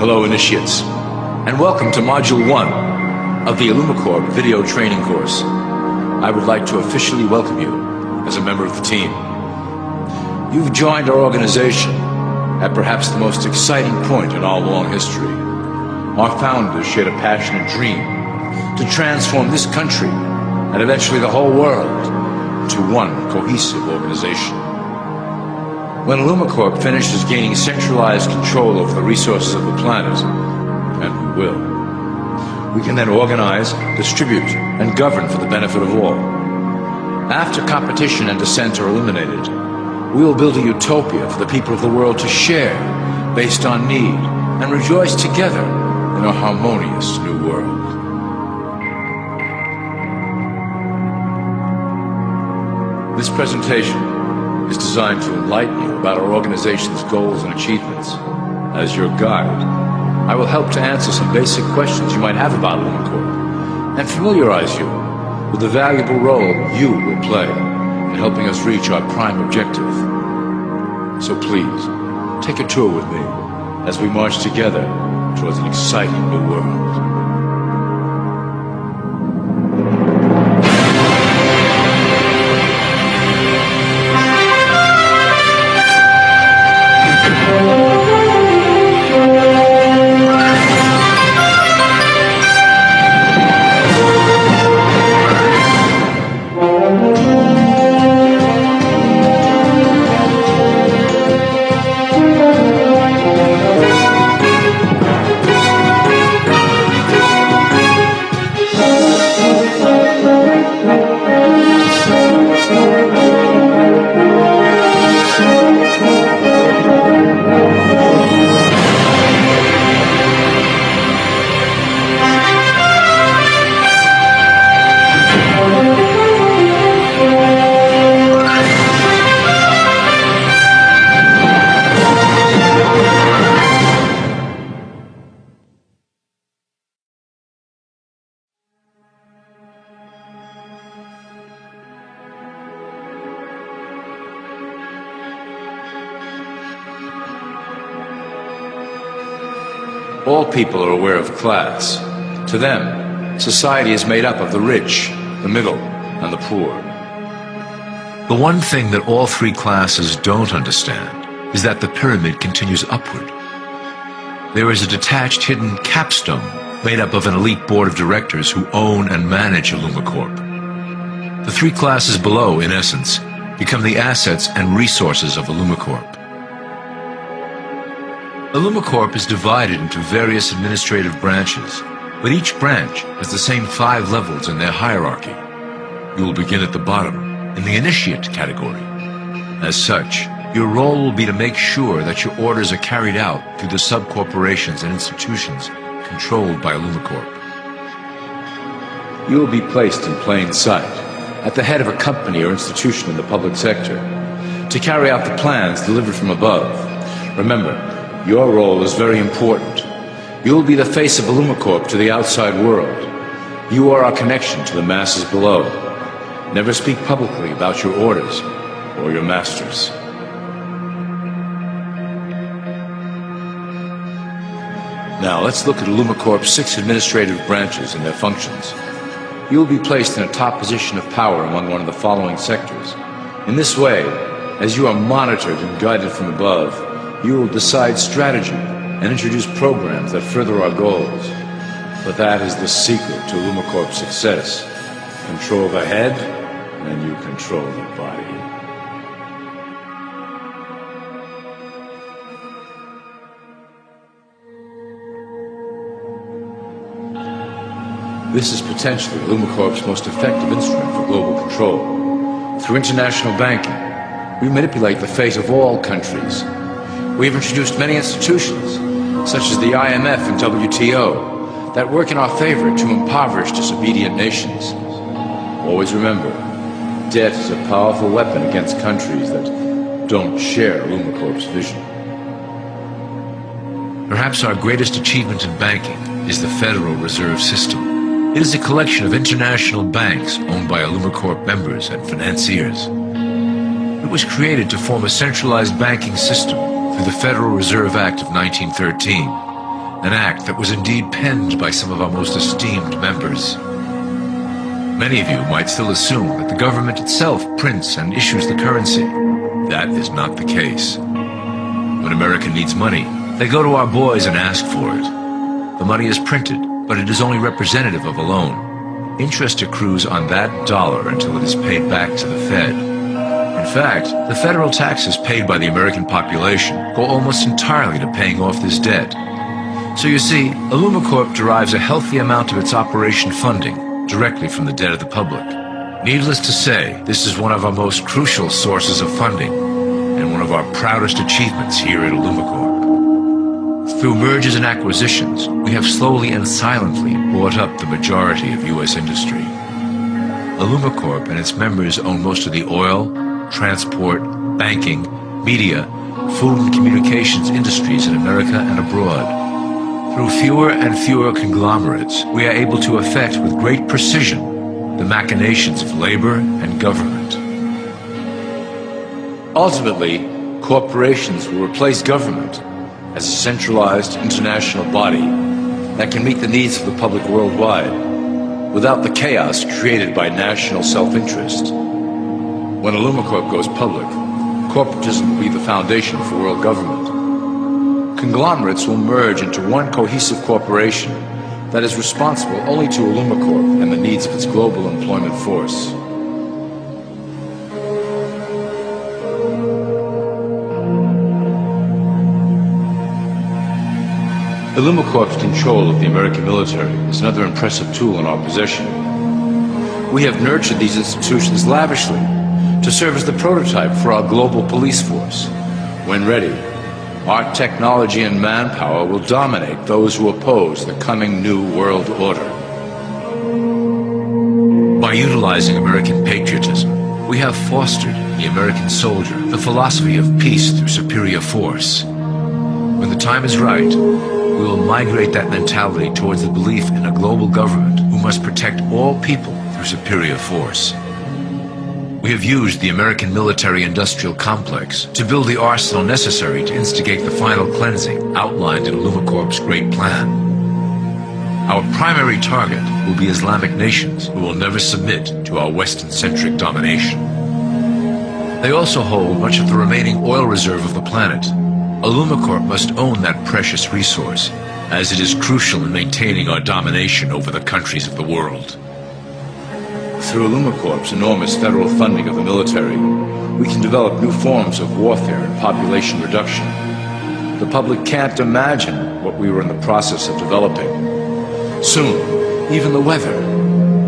Hello, initiates, and welcome to Module 1 of the Illumicorp video training course. I would like to officially welcome you as a member of the team. You've joined our organization at perhaps the most exciting point in our long history. Our founders shared a passionate dream to transform this country and eventually the whole world to one cohesive organization. When Illumicorp finishes gaining centralized control over the resources of the planet, and we will, we can then organize, distribute, and govern for the benefit of all. After competition and dissent are eliminated, we will build a utopia for the people of the world to share based on need and rejoice together in a harmonious new world. This presentation is designed to enlighten you about our organization's goals and achievements. As your guide, I will help to answer some basic questions you might have about Illumicorp and familiarize you with the valuable role you will play in helping us reach our prime objective. So please, take a tour with me as we march together towards an exciting new world. All people are aware of class. To them, society is made up of the rich, the middle, and the poor. The one thing that all three classes don't understand is that the pyramid continues upward. There is a detached hidden capstone made up of an elite board of directors who own and manage Illumicorp. The three classes below, in essence, become the assets and resources of Illumicorp. Illumicorp is divided into various administrative branches, but each branch has the same 5 levels in their hierarchy. You will begin at the bottom, in the initiate category. As such, your role will be to make sure that your orders are carried out through the sub-corporations and institutions controlled by Illumicorp. You will be placed in plain sight, at the head of a company or institution in the public sector, to carry out the plans delivered from above. Remember, your role is very important. You will be the face of Illumicorp to the outside world. You are our connection to the masses below. Never speak publicly about your orders or your masters. Now let's look at Illumicorp's 6 administrative branches and their functions. You will be placed in a top position of power among one of the following sectors. In this way, as you are monitored and guided from above, you will decide strategy and introduce programs that further our goals. But that is the secret to Illumicorp's success. Control the head, and you control the body. This is potentially Illumicorp's most effective instrument for global control. Through international banking, we manipulate the fate of all countries. We have introduced many institutions, such as the IMF and WTO, that work in our favor to impoverish disobedient nations. Always remember, debt is a powerful weapon against countries that don't share Illumicorp's vision. Perhaps our greatest achievement in banking is the Federal Reserve System. It is a collection of international banks owned by Illumicorp members and financiers. It was created to form a centralized banking system through the Federal Reserve Act of 1913 an act that was indeed penned by some of our most esteemed members. Many of you might still assume that the government itself prints and issues the currency. That is not the case. When America needs money, they go to our boys and ask for it. The money is printed, but it is only representative of a loan. Interest accrues on that dollar until it is paid back to the Fed. In fact, the federal taxes paid by the American population go almost entirely to paying off this debt. So you see, Illumicorp derives a healthy amount of its operation funding directly from the debt of the public. Needless to say, this is one of our most crucial sources of funding and one of our proudest achievements here at Illumicorp. Through mergers and acquisitions, we have slowly and silently bought up the majority of U.S. industry. Illumicorp and its members own most of the oil, transport, banking, media, food and communications industries in America and abroad. Through fewer and fewer conglomerates, we are able to effect with great precision the machinations of labor and government. Ultimately, corporations will replace government as a centralized international body that can meet the needs of the public worldwide without the chaos created by national self-interest. When Illumicorp goes public, corporatism will be the foundation for world government. Conglomerates will merge into one cohesive corporation that is responsible only to Illumicorp and the needs of its global employment force. Illumicorp's control of the American military is another impressive tool in our possession. We have nurtured these institutions lavishly to serve as the prototype for our global police force. When ready, our technology and manpower will dominate those who oppose the coming new world order. By utilizing American patriotism, we have fostered in the American soldier the philosophy of peace through superior force. When the time is right, we will migrate that mentality towards the belief in a global government who must protect all people through superior force. We have used the American military-industrial complex to build the arsenal necessary to instigate the final cleansing outlined in Illumicorp's great plan. Our primary target will be Islamic nations who will never submit to our Western-centric domination. They also hold much of the remaining oil reserve of the planet. Illumicorp must own that precious resource, as it is crucial in maintaining our domination over the countries of the world. Through Illumicorp's enormous federal funding of the military, we can develop new forms of warfare and population reduction. The public can't imagine what we were in the process of developing. Soon, even the weather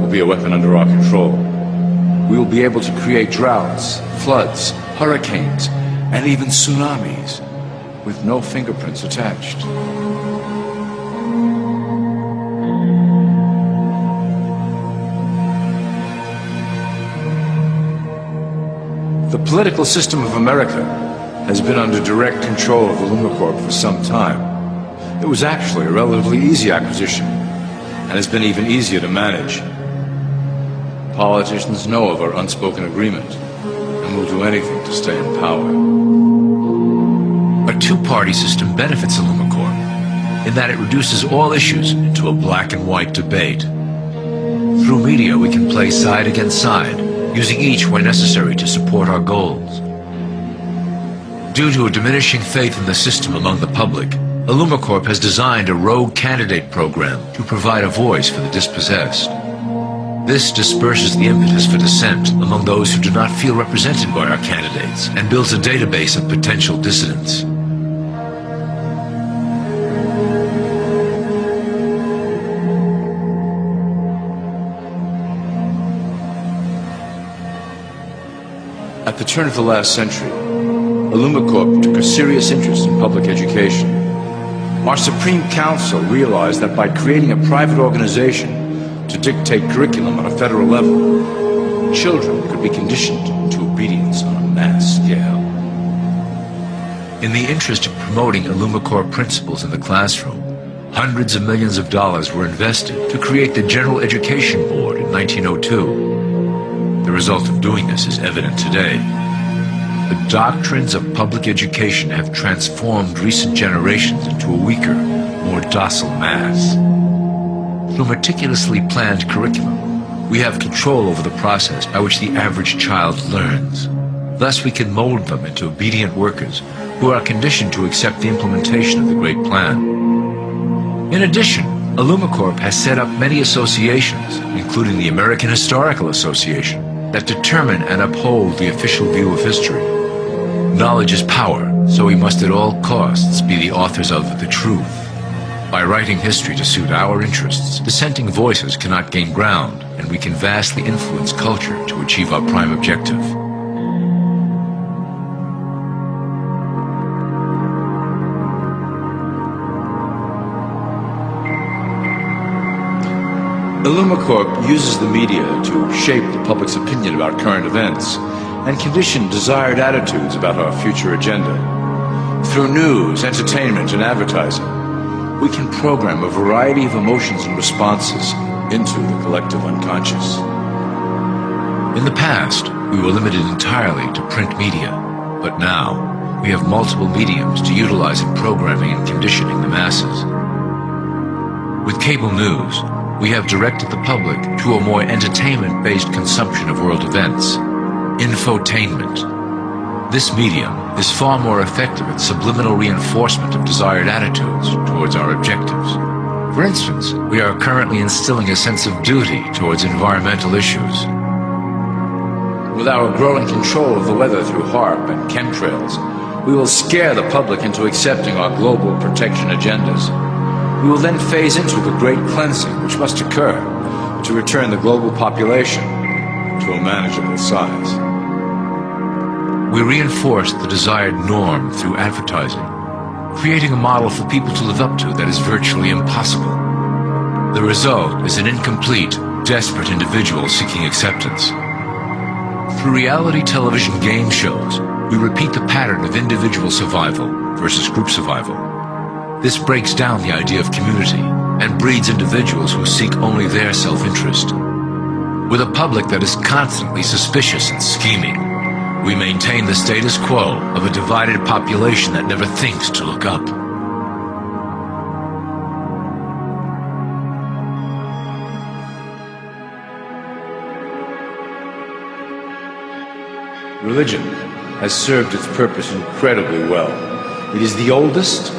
will be a weapon under our control. We will be able to create droughts, floods, hurricanes, and even tsunamis with no fingerprints attached. The political system of America has been under direct control of Illumicorp for some time. It was actually a relatively easy acquisition, and has been even easier to manage. Politicians know of our unspoken agreement, and will do anything to stay in power. A two-party system benefits Illumicorp, in that it reduces all issues into a black and white debate. Through media, we can play side against side, using each when necessary to support our goals. Due to a diminishing faith in the system among the public, Illumicorp has designed a rogue candidate program to provide a voice for the dispossessed. This disperses the impetus for dissent among those who do not feel represented by our candidates and builds a database of potential dissidents. At the turn of the last century, Illumicorp took a serious interest in public education. Our Supreme Council realized that by creating a private organization to dictate curriculum on a federal level, children could be conditioned to obedience on a mass scale. In the interest of promoting Illumicorp principles in the classroom, hundreds of millions of dollars were invested to create the General Education Board in 1902. The result of doing this is evident today. The doctrines of public education have transformed recent generations into a weaker, more docile mass. Through meticulously planned curriculum, we have control over the process by which the average child learns. Thus we can mold them into obedient workers who are conditioned to accept the implementation of the Great Plan. In addition, Illumicorp has set up many associations, including the American Historical Association, that determine and uphold the official view of history. Knowledge is power, so we must at all costs be the authors of the truth. By writing history to suit our interests, dissenting voices cannot gain ground, and we can vastly influence culture to achieve our prime objective. Illumicorp uses the media to shape the public's opinion about current events and condition desired attitudes about our future agenda. Through news, entertainment, and advertising, we can program a variety of emotions and responses into the collective unconscious. In the past, we were limited entirely to print media, but now we have multiple mediums to utilize in programming and conditioning the masses. With cable news, we have directed the public to a more entertainment-based consumption of world events, infotainment. This medium is far more effective at subliminal reinforcement of desired attitudes towards our objectives. For instance, we are currently instilling a sense of duty towards environmental issues. With our growing control of the weather through HAARP and chemtrails, we will scare the public into accepting our global protection agendas. We will then phase into the great cleansing which must occur to return the global population to a manageable size. We reinforce the desired norm through advertising, creating a model for people to live up to that is virtually impossible. The result is an incomplete, desperate individual seeking acceptance. Through reality television game shows, we repeat the pattern of individual survival versus group survival. This breaks down the idea of community and breeds individuals who seek only their self-interest. With a public that is constantly suspicious and scheming, we maintain the status quo of a divided population that never thinks to look up. Religion has served its purpose incredibly well. It is the oldest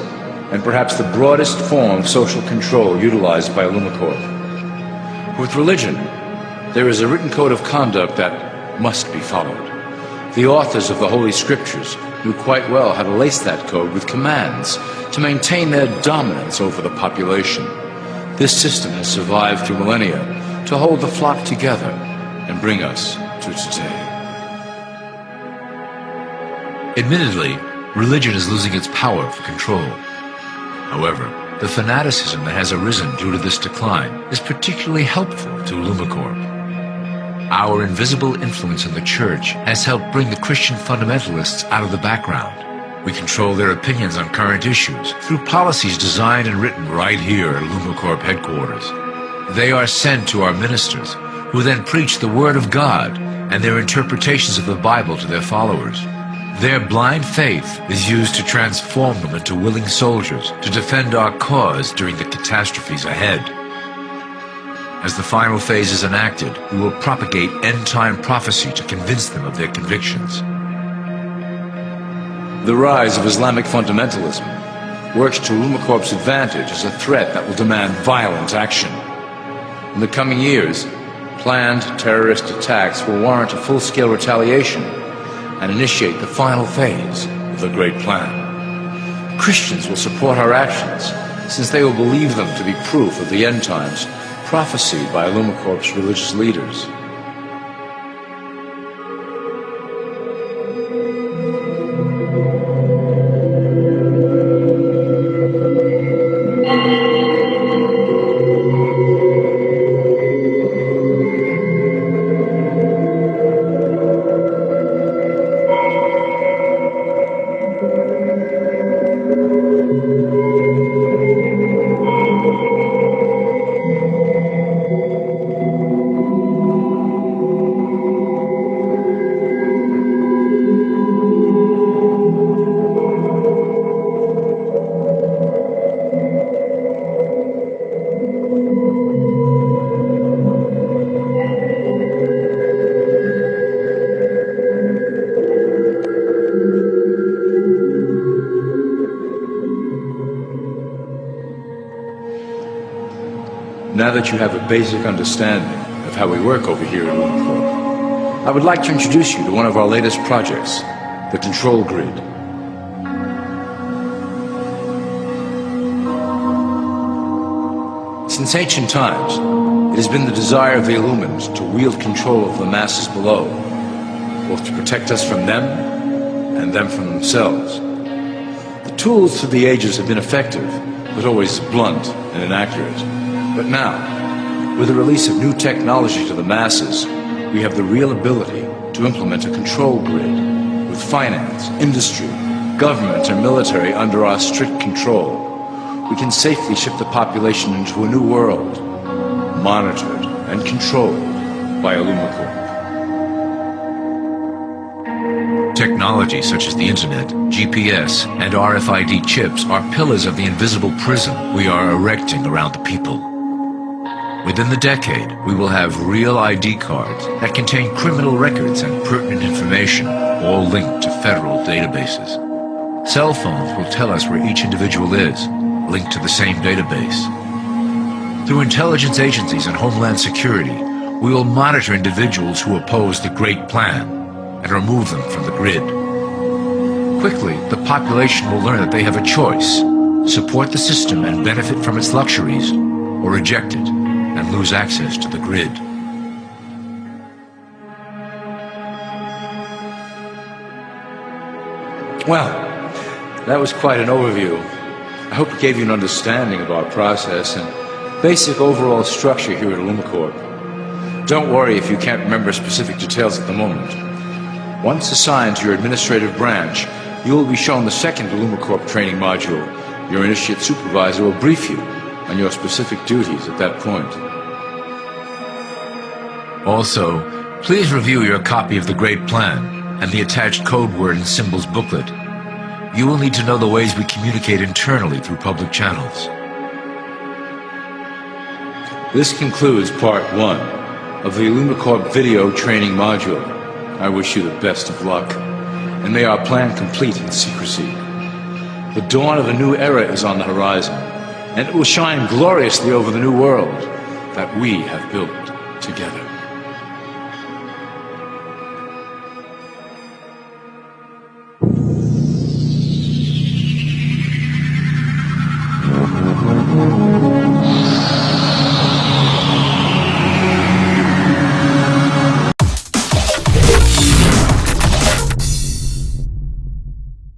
and perhaps the broadest form of social control utilized by Illumicorp. With religion, there is a written code of conduct that must be followed. The authors of the Holy Scriptures knew quite well how to lace that code with commands to maintain their dominance over the population. This system has survived through millennia to hold the flock together and bring us to today. Admittedly, religion is losing its power for control. However, the fanaticism that has arisen due to this decline is particularly helpful to Illumicorp. Our invisible influence in the church has helped bring the Christian fundamentalists out of the background. We control their opinions on current issues through policies designed and written right here at Illumicorp headquarters. They are sent to our ministers, who then preach the Word of God and their interpretations of the Bible to their followers. Their blind faith is used to transform them into willing soldiers to defend our cause during the catastrophes ahead. As the final phase is enacted, we will propagate end-time prophecy to convince them of their convictions. The rise of Islamic fundamentalism works to Illumicorp's advantage as a threat that will demand violent action. In the coming years, planned terrorist attacks will warrant a full-scale retaliation and initiate the final phase of the Great Plan. Christians will support our actions, since they will believe them to be proof of the end times prophesied by Illumicorp's religious leaders. Now that you have a basic understanding of how we work over here at Illumicorp, I would like to introduce you to one of our latest projects, the Control Grid. Since ancient times, it has been the desire of the Illumins to wield control of the masses below, both to protect us from them and them from themselves. The tools through the ages have been effective, but always blunt and inaccurate. But now, with the release of new technology to the masses, we have the real ability to implement a control grid with finance, industry, government, and military under our strict control. We can safely ship the population into a new world, monitored and controlled by Illumicorp. Technology such as the internet, GPS, and RFID chips are pillars of the invisible prison we are erecting around the people. Within the decade, we will have real ID cards that contain criminal records and pertinent information, all linked to federal databases. Cell phones will tell us where each individual is, linked to the same database. Through intelligence agencies and Homeland Security, we will monitor individuals who oppose the Great Plan and remove them from the grid. Quickly, the population will learn that they have a choice: support the system and benefit from its luxuries, or reject it and lose access to the grid. Well, that was quite an overview. I hope it gave you an understanding of our process and basic overall structure here at Illumicorp. Don't worry if you can't remember specific details at the moment. Once assigned to your administrative branch, you will be shown the second Illumicorp training module. Your initiate supervisor will brief you on your specific duties at that point. Also, please review your copy of the Great Plan and the attached code word and symbols booklet. You will need to know the ways we communicate internally through public channels. This concludes Part 1 of the Illumicorp video training module. I wish you the best of luck, and may our plan complete in secrecy. The dawn of a new era is on the horizon, and it will shine gloriously over the new world that we have built together.